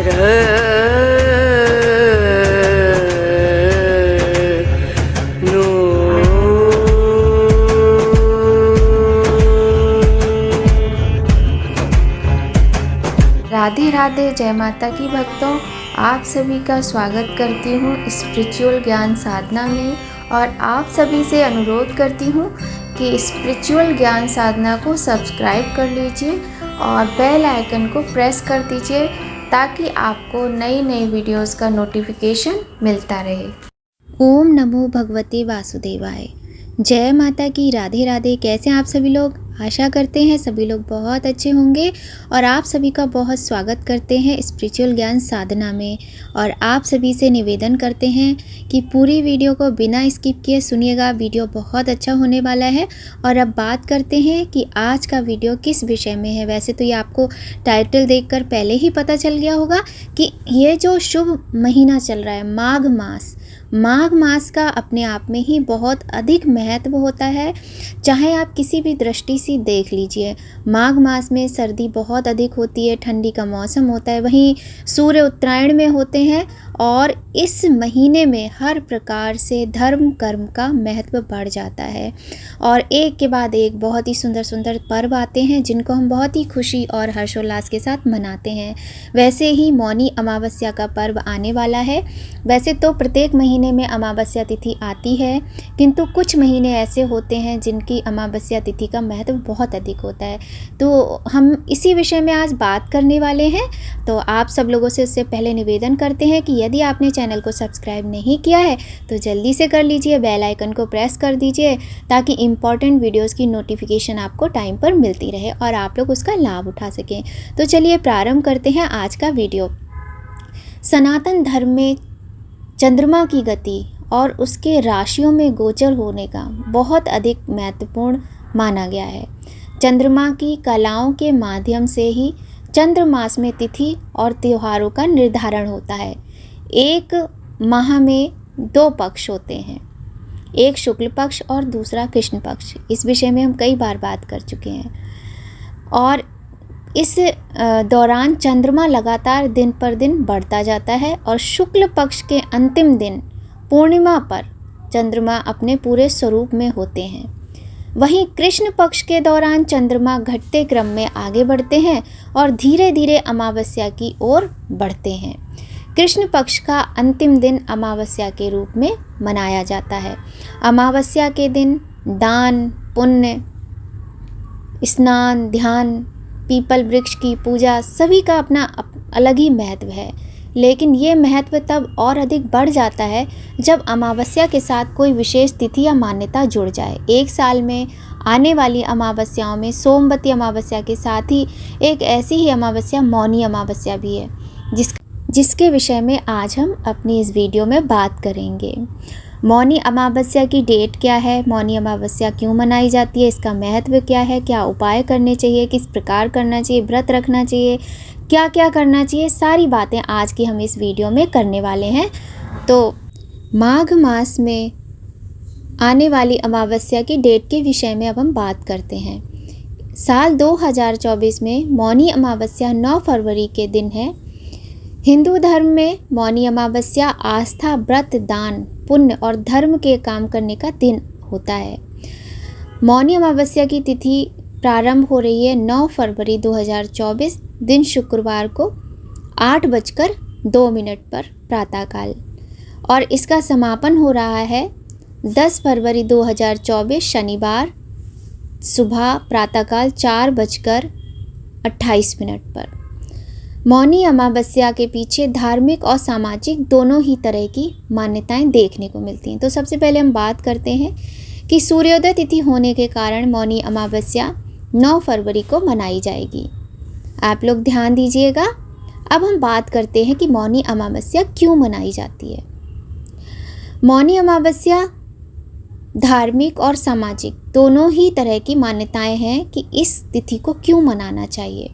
राधे राधे, जय माता की भक्तों। आप सभी का स्वागत करती हूँ स्पिरिचुअल ज्ञान साधना में, और आप सभी से अनुरोध करती हूँ कि स्पिरिचुअल ज्ञान साधना को सब्सक्राइब कर लीजिए और बेल आइकन को प्रेस कर दीजिए ताकि आपको नई नई वीडियोस का नोटिफिकेशन मिलता रहे। ओम नमो भगवते वासुदेवाय। जय माता की, राधे राधे। कैसे हैं आप सभी लोग? आशा करते हैं सभी लोग बहुत अच्छे होंगे और आप सभी का बहुत स्वागत करते हैं स्पिरिचुअल ज्ञान साधना में। और आप सभी से निवेदन करते हैं कि पूरी वीडियो को बिना स्किप किए सुनिएगा, वीडियो बहुत अच्छा होने वाला है। और अब बात करते हैं कि आज का वीडियो किस विषय में है। वैसे तो ये आपको टाइटल देखकर पहले ही पता चल गया होगा कि ये जो शुभ महीना चल रहा है, माघ मास का अपने आप में ही बहुत अधिक महत्व होता है। चाहे आप किसी भी दृष्टि से देख लीजिए, माघ मास में सर्दी बहुत अधिक होती है, ठंडी का मौसम होता है, वहीं सूर्य उत्तरायण में होते हैं। और इस महीने में हर प्रकार से धर्म कर्म का महत्व बढ़ जाता है और एक के बाद एक बहुत ही सुंदर सुंदर पर्व आते हैं जिनको हम बहुत ही खुशी और हर्षोल्लास के साथ मनाते हैं। वैसे ही मौनी अमावस्या का पर्व आने वाला है। वैसे तो प्रत्येक महीने में अमावस्या तिथि आती है, किंतु कुछ महीने ऐसे होते हैं जिनकी अमावस्या तिथि का महत्व बहुत अधिक होता है। तो हम इसी विषय में आज बात करने वाले हैं। तो आप सब लोगों से उससे पहले निवेदन करते हैं कि यदि आपने चैनल को सब्सक्राइब नहीं किया है तो जल्दी से कर लीजिए, बेल आइकन को प्रेस कर दीजिए ताकि इम्पॉर्टेंट वीडियोस की नोटिफिकेशन आपको टाइम पर मिलती रहे और आप लोग उसका लाभ उठा सकें। तो चलिए प्रारंभ करते हैं आज का वीडियो। सनातन धर्म में चंद्रमा की गति और उसके राशियों में गोचर होने का बहुत अधिक महत्वपूर्ण माना गया है। चंद्रमा की कलाओं के माध्यम से ही चंद्र मास में तिथि और त्योहारों का निर्धारण होता है। एक माह में दो पक्ष होते हैं, एक शुक्ल पक्ष और दूसरा कृष्ण पक्ष। इस विषय में हम कई बार बात कर चुके हैं। और इस दौरान चंद्रमा लगातार दिन पर दिन बढ़ता जाता है और शुक्ल पक्ष के अंतिम दिन पूर्णिमा पर चंद्रमा अपने पूरे स्वरूप में होते हैं। वहीं कृष्ण पक्ष के दौरान चंद्रमा घटते क्रम में आगे बढ़ते हैं और धीरे धीरे अमावस्या की ओर बढ़ते हैं। कृष्ण पक्ष का अंतिम दिन अमावस्या के रूप में मनाया जाता है। अमावस्या के दिन दान, पुण्य, स्नान, ध्यान, पीपल वृक्ष की पूजा सभी का अपना अलग ही महत्व है। लेकिन ये महत्व तब और अधिक बढ़ जाता है जब अमावस्या के साथ कोई विशेष तिथि या मान्यता जुड़ जाए। एक साल में आने वाली अमावस्याओं में सोमवती अमावस्या के साथ ही एक ऐसी ही अमावस्या मौनी अमावस्या भी है, जिसके विषय में आज हम अपनी इस वीडियो में बात करेंगे। मौनी अमावस्या की डेट क्या है, मौनी अमावस्या क्यों मनाई जाती है, इसका महत्व क्या है, क्या उपाय करने चाहिए, किस प्रकार करना चाहिए, व्रत रखना चाहिए, क्या क्या करना चाहिए, सारी बातें आज की हम इस वीडियो में करने वाले हैं। तो माघ मास में आने वाली अमावस्या की डेट के विषय में अब हम बात करते हैं। साल 2024 में मौनी अमावस्या 9 फरवरी के दिन है। हिंदू धर्म में मौनी अमावस्या आस्था, व्रत, दान, पुण्य और धर्म के काम करने का दिन होता है। मौनी अमावस्या की तिथि प्रारंभ हो रही है 9 फरवरी 2024 दिन शुक्रवार को 8:02 पर प्रातःकाल, और इसका समापन हो रहा है 10 फरवरी 2024 शनिवार सुबह प्रातःकाल 4:28 पर। मौनी अमावस्या के पीछे धार्मिक और सामाजिक दोनों ही तरह की मान्यताएं देखने को मिलती हैं। तो सबसे पहले हम बात करते हैं कि सूर्योदय तिथि होने के कारण मौनी अमावस्या 9 फरवरी को मनाई जाएगी। आप लोग ध्यान दीजिएगा। अब हम बात करते हैं कि मौनी अमावस्या क्यों मनाई जाती है। मौनी अमावस्या धार्मिक और सामाजिक दोनों ही तरह की मान्यताएं हैं कि इस तिथि को क्यों मनाना चाहिए।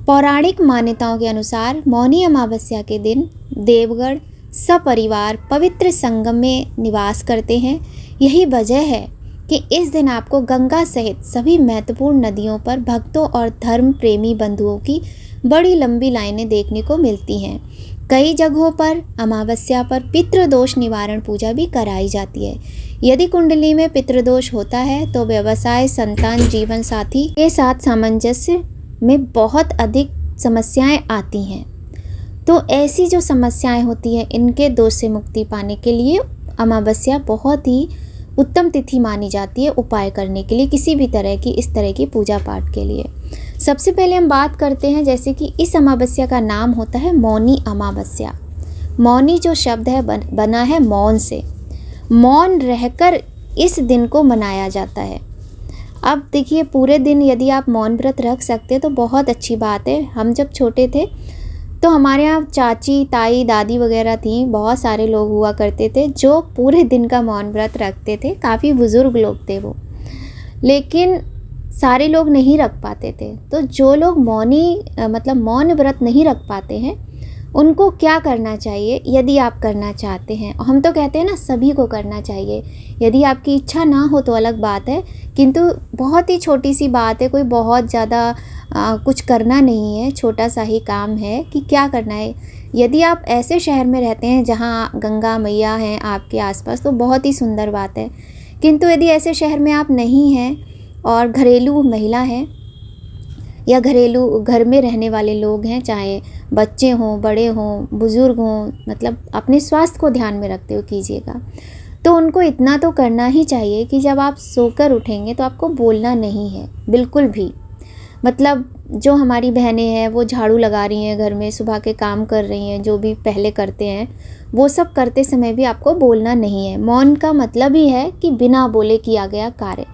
पौराणिक मान्यताओं के अनुसार मौनी अमावस्या के दिन देवगण सपरिवार पवित्र संगम में निवास करते हैं। यही वजह है कि इस दिन आपको गंगा सहित सभी महत्वपूर्ण नदियों पर भक्तों और धर्म प्रेमी बंधुओं की बड़ी लंबी लाइनें देखने को मिलती हैं। कई जगहों पर अमावस्या पर पितृदोष निवारण पूजा भी कराई जाती है। यदि कुंडली में पितृदोष होता है तो व्यवसाय, संतान, जीवन साथी के साथ सामंजस्य में बहुत अधिक समस्याएं आती हैं। तो ऐसी जो समस्याएं होती हैं, इनके दोष से मुक्ति पाने के लिए अमावस्या बहुत ही उत्तम तिथि मानी जाती है उपाय करने के लिए, किसी भी तरह की इस तरह की पूजा पाठ के लिए। सबसे पहले हम बात करते हैं, जैसे कि इस अमावस्या का नाम होता है मौनी अमावस्या। मौनी जो शब्द है बना है मौन से। मौन रहकर इस दिन को मनाया जाता है। अब देखिए, पूरे दिन यदि आप मौन व्रत रख सकते तो बहुत अच्छी बात है। हम जब छोटे थे तो हमारे यहाँ चाची, ताई, दादी वगैरह थी, बहुत सारे लोग हुआ करते थे जो पूरे दिन का मौन व्रत रखते थे। काफ़ी बुज़ुर्ग लोग थे वो, लेकिन सारे लोग नहीं रख पाते थे। तो जो लोग मौन व्रत नहीं रख पाते हैं, उनको क्या करना चाहिए यदि आप करना चाहते हैं? हम तो कहते हैं ना, सभी को करना चाहिए। यदि आपकी इच्छा ना हो तो अलग बात है, किंतु बहुत ही छोटी सी बात है, कोई बहुत ज़्यादा कुछ करना नहीं है, छोटा सा ही काम है कि क्या करना है। यदि आप ऐसे शहर में रहते हैं जहाँ गंगा मैया हैं आपके आसपास तो बहुत ही सुंदर बात है, किंतु यदि ऐसे शहर में आप नहीं हैं और घरेलू महिला हैं या घरेलू घर में रहने वाले लोग हैं, चाहे बच्चे हों, बड़े हों, बुज़ुर्ग हों, मतलब अपने स्वास्थ्य को ध्यान में रखते हुए कीजिएगा। तो उनको इतना तो करना ही चाहिए कि जब आप सोकर उठेंगे तो आपको बोलना नहीं है बिल्कुल भी। मतलब जो हमारी बहनें हैं वो झाड़ू लगा रही हैं घर में, सुबह के काम कर रही हैं, जो भी पहले करते हैं, वो सब करते समय भी आपको बोलना नहीं है। मौन का मतलब ही है कि बिना बोले किया गया कार्य।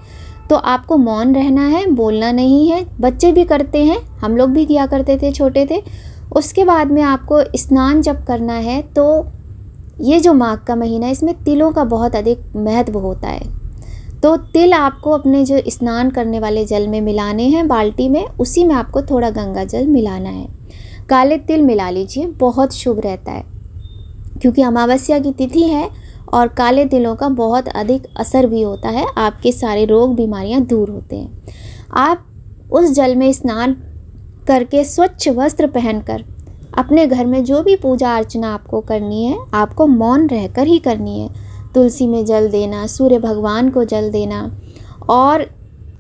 तो आपको मौन रहना है, बोलना नहीं है। बच्चे भी करते हैं, हम लोग भी किया करते थे, छोटे थे। उसके बाद में आपको स्नान जब करना है तो ये जो माघ का महीना है, इसमें तिलों का बहुत अधिक महत्व होता है। तो तिल आपको अपने जो स्नान करने वाले जल में मिलाने हैं बाल्टी में, उसी में आपको थोड़ा गंगा जल मिलाना है। काले तिल मिला लीजिए, बहुत शुभ रहता है, क्योंकि अमावस्या की तिथि है और काले तिलों का बहुत अधिक असर भी होता है। आपके सारे रोग बीमारियां दूर होते हैं। आप उस जल में स्नान करके स्वच्छ वस्त्र पहनकर अपने घर में जो भी पूजा अर्चना आपको करनी है, आपको मौन रहकर ही करनी है। तुलसी में जल देना, सूर्य भगवान को जल देना, और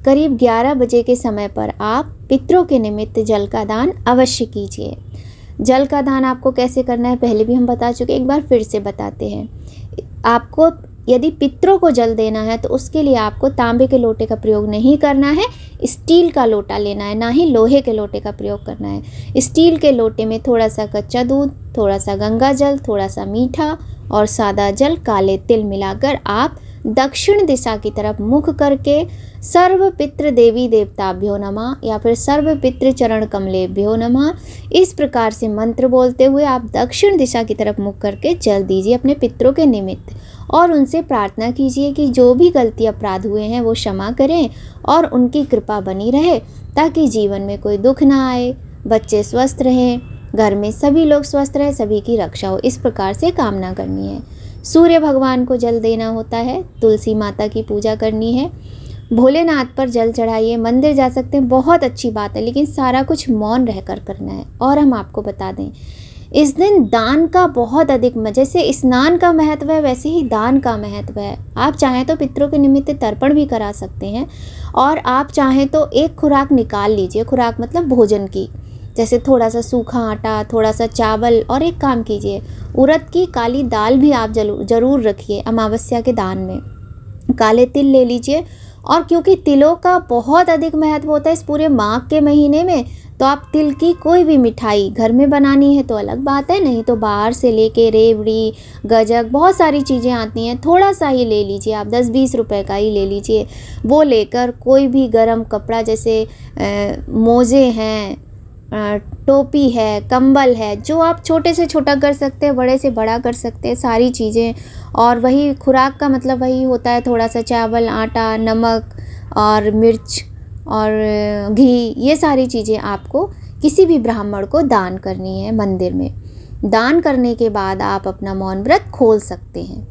करीब 11 बजे के समय पर आप पितरों के निमित्त जल का दान अवश्य कीजिए। जल का दान आपको कैसे करना है पहले भी हम बता चुके, एक बार फिर से बताते हैं। आपको यदि पितरों को जल देना है तो उसके लिए आपको तांबे के लोटे का प्रयोग नहीं करना है, स्टील का लोटा लेना है, ना ही लोहे के लोटे का प्रयोग करना है। स्टील के लोटे में थोड़ा सा कच्चा दूध, थोड़ा सा गंगा जल, थोड़ा सा मीठा और सादा जल, काले तिल मिलाकर आप दक्षिण दिशा की तरफ मुख करके सर्व पितृ देवी देवताभ्यो नमः या फिर सर्व पितृ चरण कमलेभ्यो नमः, इस प्रकार से मंत्र बोलते हुए आप दक्षिण दिशा की तरफ मुख करके जल दीजिए अपने पितरों के निमित्त, और उनसे प्रार्थना कीजिए कि जो भी गलती अपराध हुए हैं वो क्षमा करें और उनकी कृपा बनी रहे, ताकि जीवन में कोई दुख ना आए, बच्चे स्वस्थ रहें, घर में सभी लोग स्वस्थ रहें, सभी की रक्षा हो। इस प्रकार से कामना करनी है। सूर्य भगवान को जल देना होता है, तुलसी माता की पूजा करनी है, भोलेनाथ पर जल चढ़ाइए, मंदिर जा सकते हैं, बहुत अच्छी बात है, लेकिन सारा कुछ मौन रहकर करना है। और हम आपको बता दें, इस दिन दान का बहुत अधिक, जैसे स्नान का महत्व है वैसे ही दान का महत्व है। आप चाहें तो पितरों के निमित्त तर्पण भी करा सकते हैं, और आप चाहें तो एक खुराक निकाल लीजिए, खुराक मतलब भोजन की, जैसे थोड़ा सा सूखा आटा, थोड़ा सा चावल, और एक काम कीजिए, उड़द की काली दाल भी आप ज़रूर रखिए अमावस्या के दान में। काले तिल ले लीजिए, और क्योंकि तिलों का बहुत अधिक महत्व होता है इस पूरे माघ के महीने में, तो आप तिल की कोई भी मिठाई घर में बनानी है तो अलग बात है, नहीं तो बाहर से लेके रेवड़ी, गजक, बहुत सारी चीज़ें आती हैं, थोड़ा सा ही ले लीजिए आप, 10-20 रुपए का ही ले लीजिए। वो लेकर कोई भी गर्म कपड़ा, जैसे मोजे हैं, टोपी है, कंबल है, जो आप छोटे से छोटा कर सकते हैं, बड़े से बड़ा कर सकते हैं, सारी चीज़ें। और वही खुराक का मतलब वही होता है, थोड़ा सा चावल, आटा, नमक और मिर्च और घी, ये सारी चीज़ें आपको किसी भी ब्राह्मण को दान करनी है मंदिर में। दान करने के बाद आप अपना मौन व्रत खोल सकते हैं।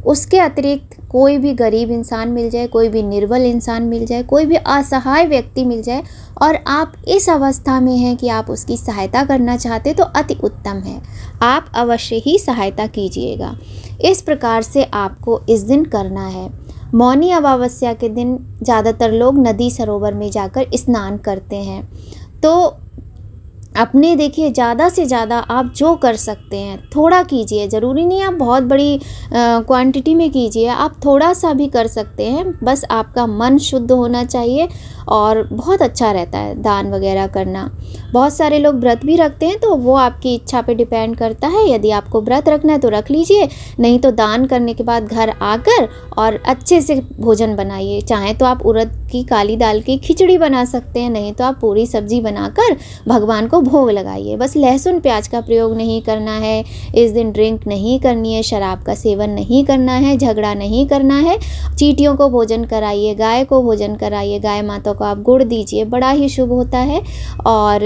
उसके अतिरिक्त कोई भी गरीब इंसान मिल जाए, कोई भी निर्बल इंसान मिल जाए, कोई भी असहाय व्यक्ति मिल जाए और आप इस अवस्था में हैं कि आप उसकी सहायता करना चाहते तो अति उत्तम है, आप अवश्य ही सहायता कीजिएगा। इस प्रकार से आपको इस दिन करना है। मौनी अमावस्या के दिन ज़्यादातर लोग नदी सरोवर में जाकर स्नान करते हैं। तो अपने देखिए ज़्यादा से ज़्यादा आप जो कर सकते हैं थोड़ा कीजिए, ज़रूरी नहीं आप बहुत बड़ी क्वांटिटी में कीजिए, आप थोड़ा सा भी कर सकते हैं। बस आपका मन शुद्ध होना चाहिए और बहुत अच्छा रहता है दान वगैरह करना। बहुत सारे लोग व्रत भी रखते हैं, तो वो आपकी इच्छा पे डिपेंड करता है। यदि आपको व्रत रखना है तो रख लीजिए, नहीं तो दान करने के बाद घर आकर और अच्छे से भोजन बनाइए। चाहे तो आप उड़द की काली दाल की खिचड़ी बना सकते हैं, नहीं तो आप पूरी सब्जी बनाकर भगवान को भोग लगाइए। बस लहसुन प्याज का प्रयोग नहीं करना है, इस दिन ड्रिंक नहीं करनी है, शराब का सेवन नहीं करना है, झगड़ा नहीं करना है। चींटियों को भोजन कराइए, गाय को भोजन कराइए, गाय माता को आप गुड़ दीजिए, बड़ा ही शुभ होता है। और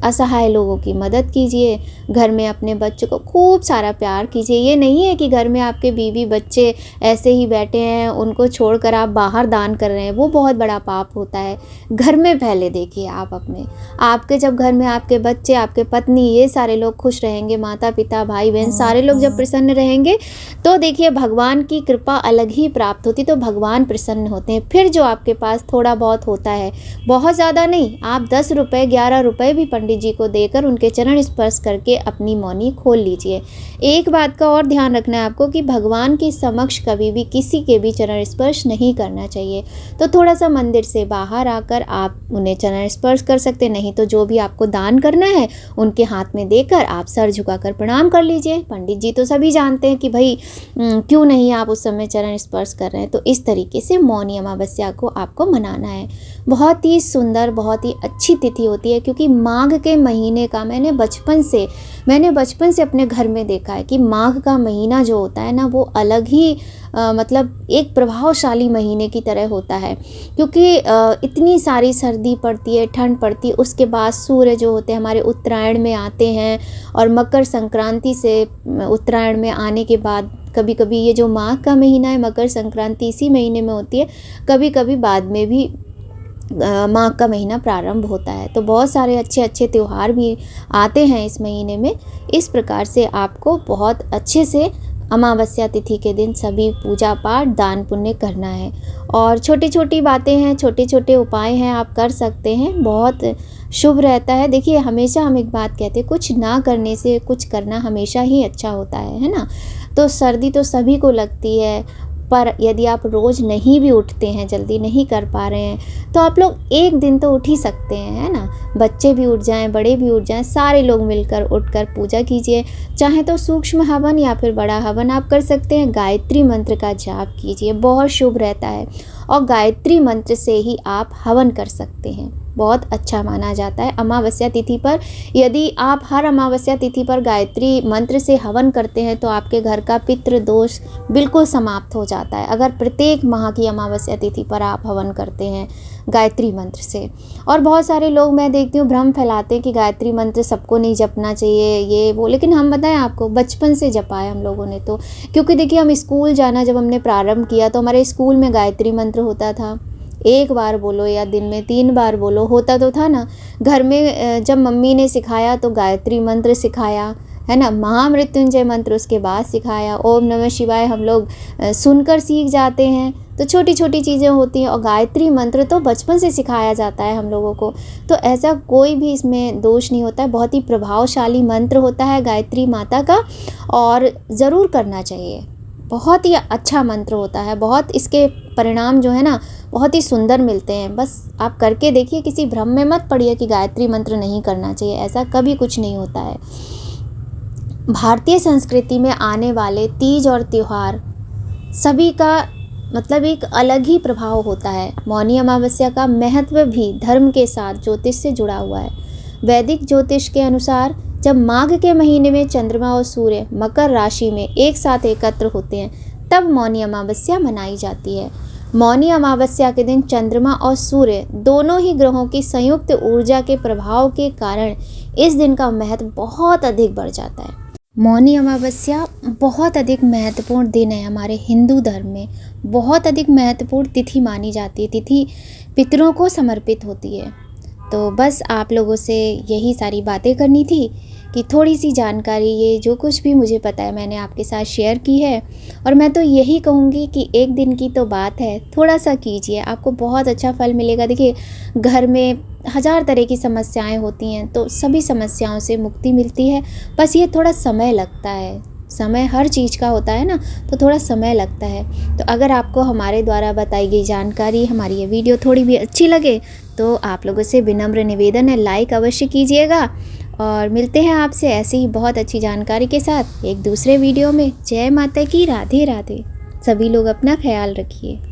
असहाय लोगों की मदद कीजिए, घर में अपने बच्चों को खूब सारा प्यार कीजिए। ये नहीं है कि घर में आपके बीवी बच्चे ऐसे ही बैठे हैं, उनको छोड़कर आप बाहर दान कर रहे हैं, वो बहुत बड़ा पाप होता है। घर में पहले देखिए आप अपने, आपके जब घर में आपके बच्चे, आपके पत्नी, ये सारे लोग खुश रहेंगे, माता पिता भाई बहन सारे लोग जब प्रसन्न रहेंगे तो देखिए भगवान की कृपा अलग ही प्राप्त होती, तो भगवान प्रसन्न होते हैं। फिर जो आपके पास थोड़ा बहुत होता है, बहुत ज़्यादा नहीं, आप 10 रुपये 11 रुपये भी पंडित जी को देकर उनके चरण स्पर्श करके अपनी मौनी खोल लीजिए। एक बात का और ध्यान रखना है आपको कि भगवान के समक्ष कभी भी किसी के भी चरण स्पर्श नहीं करना चाहिए। तो थोड़ा सा मंदिर से बाहर आकर आप उन्हें चरण स्पर्श कर सकते, नहीं तो जो भी आपको दान करना है उनके हाथ में देकर आप सर झुकाकर प्रणाम कर लीजिए। पंडित जी तो सभी जानते हैं कि भाई क्यों नहीं आप उस समय चरण स्पर्श कर रहे हैं। तो इस तरीके से मौनी अमावस्या को आपको मनाना है। बहुत ही सुंदर, बहुत ही अच्छी तिथि होती है, क्योंकि माघ के महीने का मैंने बचपन से अपने घर में देखा है कि माघ का महीना जो होता है ना, वो अलग ही मतलब एक प्रभावशाली महीने की तरह होता है। क्योंकि इतनी सारी सर्दी पड़ती है, ठंड पड़ती है, उसके बाद सूर्य जो होते हैं हमारे उत्तरायण में आते हैं, और मकर संक्रांति से उत्तरायण में आने के बाद कभी कभी ये जो माघ का महीना है, मकर संक्रांति इसी महीने में होती है, कभी कभी बाद में भी माघ का महीना प्रारंभ होता है। तो बहुत सारे अच्छे अच्छे त्यौहार भी आते हैं इस महीने में। इस प्रकार से आपको बहुत अच्छे से अमावस्या तिथि के दिन सभी पूजा पाठ दान पुण्य करना है। और छोटी छोटी बातें हैं, छोटे छोटे उपाय हैं, आप कर सकते हैं, बहुत शुभ रहता है। देखिए हमेशा हम एक बात कहते हैं, कुछ ना करने से कुछ करना हमेशा ही अच्छा होता है ना। तो सर्दी तो सभी को लगती है, पर यदि आप रोज़ नहीं भी उठते हैं, जल्दी नहीं कर पा रहे हैं, तो आप लोग एक दिन तो उठ ही सकते हैं, है ना। बच्चे भी उठ जाएं, बड़े भी उठ जाएं, सारे लोग मिलकर उठकर पूजा कीजिए। चाहे तो सूक्ष्म हवन या फिर बड़ा हवन आप कर सकते हैं। गायत्री मंत्र का जाप कीजिए, बहुत शुभ रहता है। और गायत्री मंत्र से ही आप हवन कर सकते हैं, बहुत अच्छा माना जाता है अमावस्या तिथि पर। यदि आप हर अमावस्या तिथि पर गायत्री मंत्र से हवन करते हैं तो आपके घर का पितृ दोष बिल्कुल समाप्त हो जाता है, अगर प्रत्येक माह की अमावस्या तिथि पर आप हवन करते हैं गायत्री मंत्र से। और बहुत सारे लोग मैं देखती हूँ भ्रम फैलाते हैं कि गायत्री मंत्र सबको नहीं जपना चाहिए, ये वो, लेकिन हम बताएं आपको, बचपन से जपा है हम लोगों ने तो। क्योंकि देखिए हम स्कूल जाना जब हमने प्रारंभ किया तो हमारे स्कूल में गायत्री मंत्र होता था, 1 बार बोलो या दिन में 3 बार बोलो, होता तो था ना। घर में जब मम्मी ने सिखाया तो गायत्री मंत्र सिखाया, है ना। महामृत्युंजय मंत्र उसके बाद सिखाया, ओम नमः शिवाय हम लोग सुनकर सीख जाते हैं। तो छोटी छोटी चीज़ें होती हैं, और गायत्री मंत्र तो बचपन से सिखाया जाता है हम लोगों को। तो ऐसा कोई भी इसमें दोष नहीं होता है, बहुत ही प्रभावशाली मंत्र होता है गायत्री माता का, और ज़रूर करना चाहिए। बहुत ही अच्छा मंत्र होता है, बहुत इसके परिणाम जो है ना बहुत ही सुंदर मिलते हैं। बस आप करके देखिए, किसी भ्रम में मत पड़िए कि गायत्री मंत्र नहीं करना चाहिए, ऐसा कभी कुछ नहीं होता है। भारतीय संस्कृति में आने वाले तीज और त्यौहार सभी का मतलब एक अलग ही प्रभाव होता है। मौनी अमावस्या का महत्व भी धर्म के साथ ज्योतिष से जुड़ा हुआ है। वैदिक ज्योतिष के अनुसार जब माघ के महीने में चंद्रमा और सूर्य मकर राशि में एक साथ एकत्र होते हैं, तब मौनी अमावस्या मनाई जाती है। मौनी अमावस्या के दिन चंद्रमा और सूर्य दोनों ही ग्रहों की संयुक्त ऊर्जा के प्रभाव के कारण इस दिन का महत्व बहुत अधिक बढ़ जाता है। मौनी अमावस्या बहुत अधिक महत्वपूर्ण दिन है हमारे हिंदू धर्म में। बहुत अधिक महत्वपूर्ण तिथि मानी जाती है। तिथि पितरों को समर्पित होती है। तो बस आप लोगों से यही सारी बातें करनी थी कि थोड़ी सी जानकारी, ये जो कुछ भी मुझे पता है मैंने आपके साथ शेयर की है। और मैं तो यही कहूँगी कि एक दिन की तो बात है, थोड़ा सा कीजिए, आपको बहुत अच्छा फल मिलेगा। देखिए, घर में हज़ार तरह की समस्याएं होती हैं, तो सभी समस्याओं से मुक्ति मिलती है। बस ये थोड़ा समय लगता है। समय हर चीज़ का होता है ना, तो थोड़ा समय लगता है। तो अगर आपको हमारे द्वारा बताई गई जानकारी, हमारी ये वीडियो थोड़ी भी अच्छी लगे, तो आप लोगों से विनम्र निवेदन है, लाइक अवश्य कीजिएगा। और मिलते हैं आपसे ऐसी ही बहुत अच्छी जानकारी के साथ एक दूसरे वीडियो में। जय माता की, राधे राधे। सभी लोग अपना ख्याल रखिए।